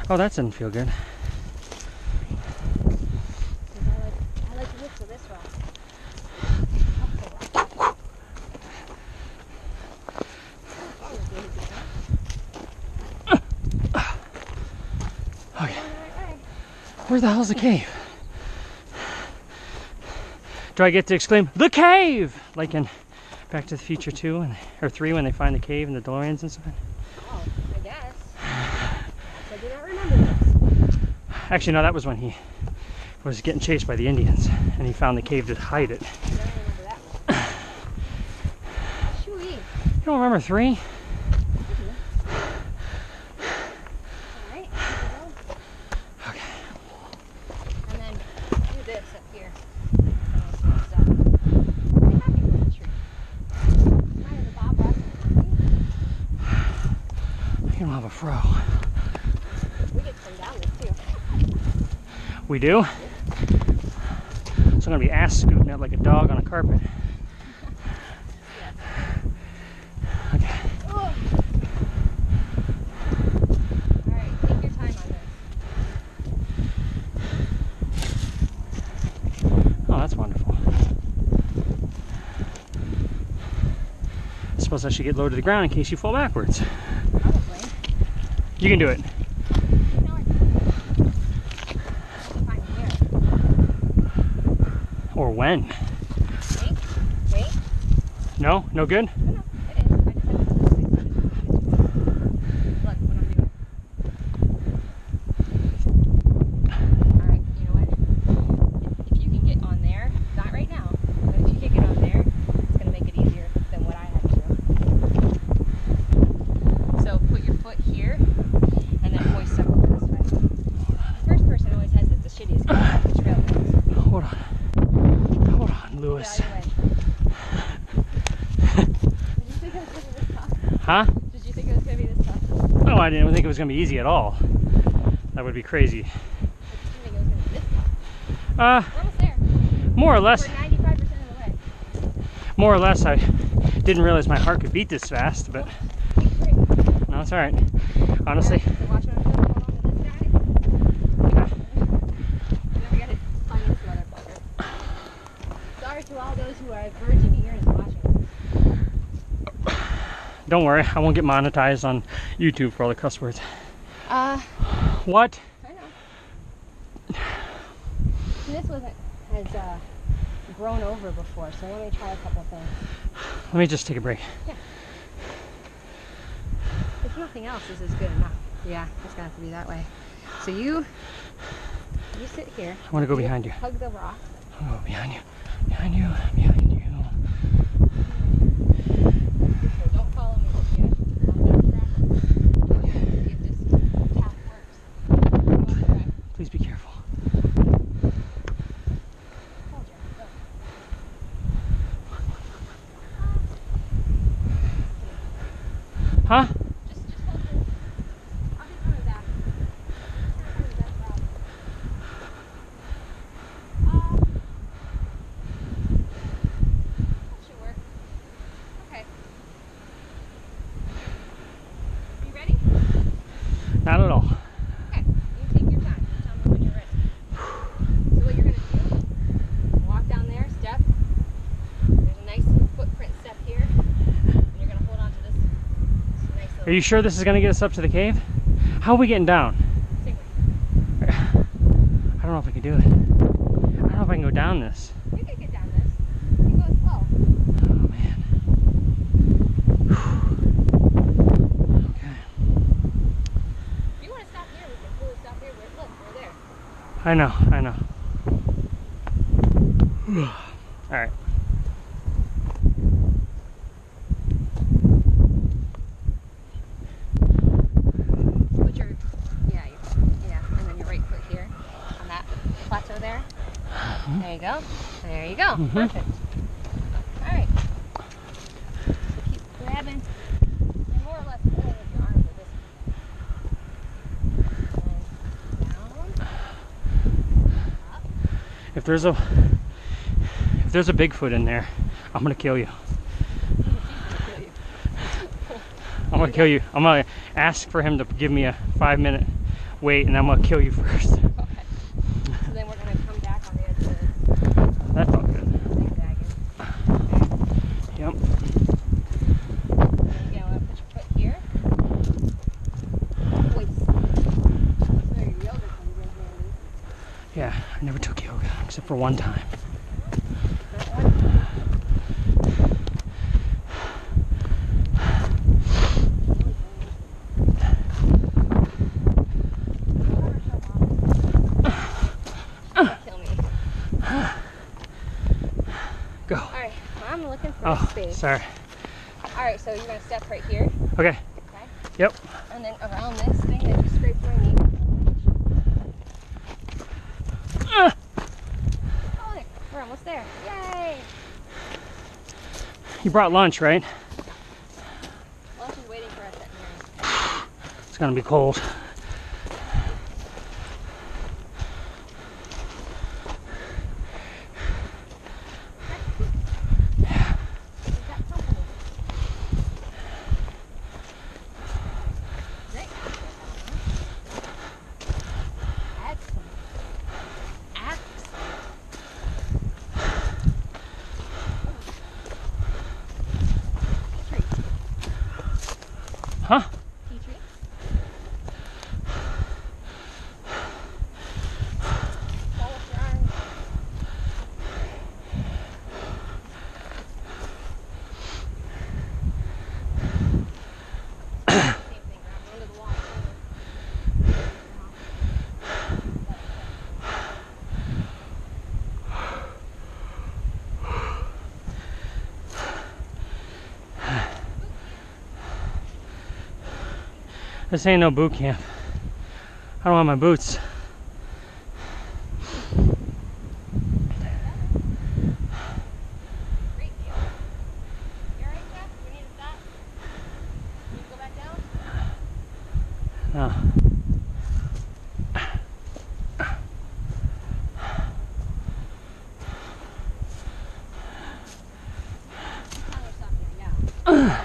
Oh, that didn't feel good. I like to look for this rock. Okay. Where the hell's the cave? Do I get to exclaim, "The cave!" Like in Back to the Future 2 or 3 when they find the cave and the DeLoreans inside? Oh, I guess. I do not remember this. Actually, no, that was when he was getting chased by the Indians and he found the cave to hide it. I don't remember that one. Shoo-wee. You don't remember 3? Alright, Okay. and then do this up here. Stuff. I'm happy with the tree. Kind of the Bob Ross. You don't have a fro. We get some down this too. We do? So I'm gonna be ass scooting it like a dog on a carpet. Okay. Oh. Alright, take your time on this. Oh, that's wonderful. I suppose I should get low to the ground in case you fall backwards. Probably. You can do it. Or when? Wait. No? No good? No, it is. I just have to do this thing. Look what I'm doing. Alright, you know what? If you can get on there, not right now, but if you can get on there, it's going to make it easier than what I had to do. So put your foot here, and then hoist up over this way. The first person always has the shittiest kind of trail goes. Hold on. Hold on, Lewis. Get out of your way. Did you think it was going to be this tough? Huh? Did you think it was going to be this tough? No, I didn't think it was going to be easy at all. That would be crazy. Did you think it was going to be this tough? We're almost there. More or less. We're 95% of the way. More or less, I didn't realize my heart could beat this fast, but Great. no, it's all right. Honestly. So watch what I'm doing. Hold on to this guy. Okay. And then we got to find this motherfucker. Sorry to all those who are virgin ears watching. Don't worry, I won't get monetized on YouTube for all the cuss words. What? I know. This wasn't has grown over before, so let me try a couple things. Let me just take a break. Yeah. If nothing else, this is good enough. Yeah, it's gonna have to be that way. So you sit here. I want to go behind you. Hug the rock. I'll go behind you. Behind you. Behind you. So don't follow me just yet. I'll backtrack. See if this path works. Go back. Please be careful. Hold your go. Huh? Just hold this. I'll be coming back. Coming back route. That should work. Okay. You ready? Not at all. Okay. You take your time. Tell me when you're ready. So what you're gonna do? Walk down there. Step. There's a nice footprint step here. And you're gonna hold on to this nice little. Are you sure this is going to get us up to the cave? How are we getting down? Same way. I don't know if I can do it. I don't know if I can go down this. You can get down this. You go slow. Oh man. Okay. If you want to stop here, we can fully stop here. Look, we're there. I know. All right. Put your, and then your right foot here on that plateau there. There you go. There you go. Perfect. All right. So keep grabbing. And more or less pulling with your arms with this. And down. Up. If there's a Bigfoot in there, I'm gonna kill you. It's easy to gonna kill you. I'm gonna ask for him to give me a 5-minute wait, and I'm gonna kill you first. Okay. So then we're gonna come back on the edge of this. That felt good. Zigzagging. Yep. Again, I'm gonna put your foot here. Wait. There, your yoga comes in handy. Yeah, I never took yoga except for one time. Go. Alright, I'm looking for Oh, space. sorry. Alright, so you're going to step right here. Okay. Okay. Yep. And then around this thing that you scraped my knee. Oh, there. We're almost there. Yay! You brought lunch, right? Lunch is waiting for us at here. It's gonna be cold. Huh? Tea tree. Follow your arms. Same thing, grab under the wall. This ain't no boot camp. I don't have my boots. Great deal. You alright, Jeff? Do we need to stop? Can you go back down? No. Tyler, stop here now.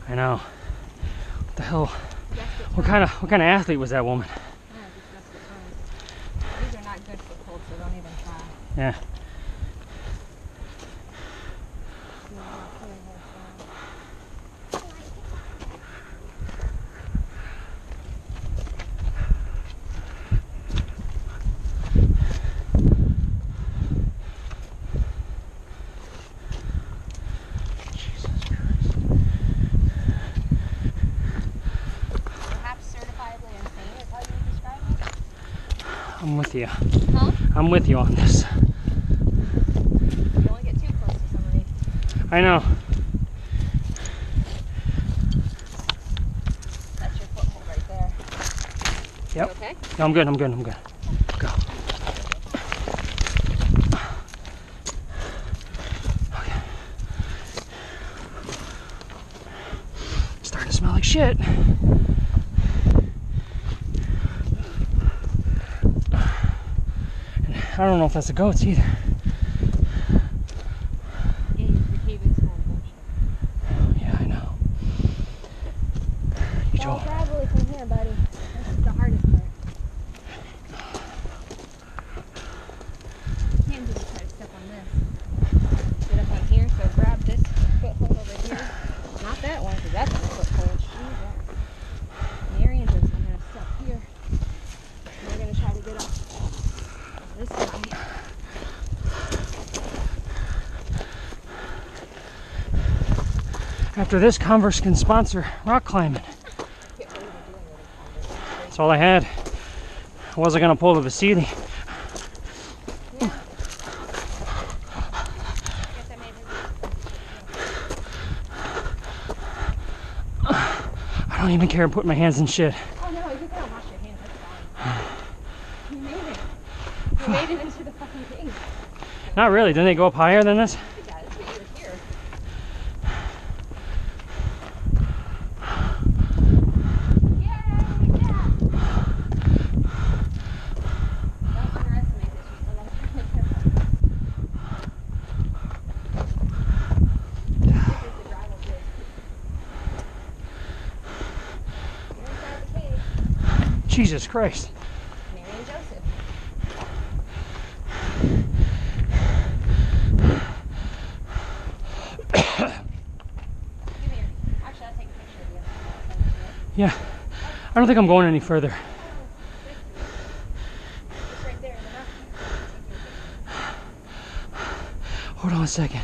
I know. What the hell? Yes, it's What kind of athlete was that woman? Yeah, just rest the times. These are not good for cold, so don't even try. Yeah. Perhaps certifiably insane is how you would describe me? I'm with you. Huh? I'm with you on this. You don't get too close to somebody. I know. That's your foothold right there. Yep. You okay? No, I'm good. I'm good. I'm good. Go. Okay. Starting to smell like shit. And I don't know if that's the goats either. Yeah, your cave is full of bullshit. Yeah, I know. You Fall told. gradually from here, buddy. This is the hardest part. You can just try to step on this. Get up on here, so grab this foothold over here. Not that one, because that's a foothold. Jesus. Marion is going to step here. And we're going to try to get up this way. After this, Converse can sponsor rock climbing. That's all I had. I wasn't gonna pull the Vasili. Yeah. I guess I made his. I don't even care putting my hands in shit. Oh no, you gotta wash your hands. That's fine. You made it. You made it into the fucking cave. Not really. Didn't they go up higher than this? It does, but you were here. Yay! Yeah! Don't underestimate this. Just go like careful. This is the gravel bridge. Jesus Christ. Mary and Joseph. Give me your, actually, I'll take a picture of you. I'll send it to you. Yeah. I don't think I'm going any further. It's right there in the mountain. Hold on a second.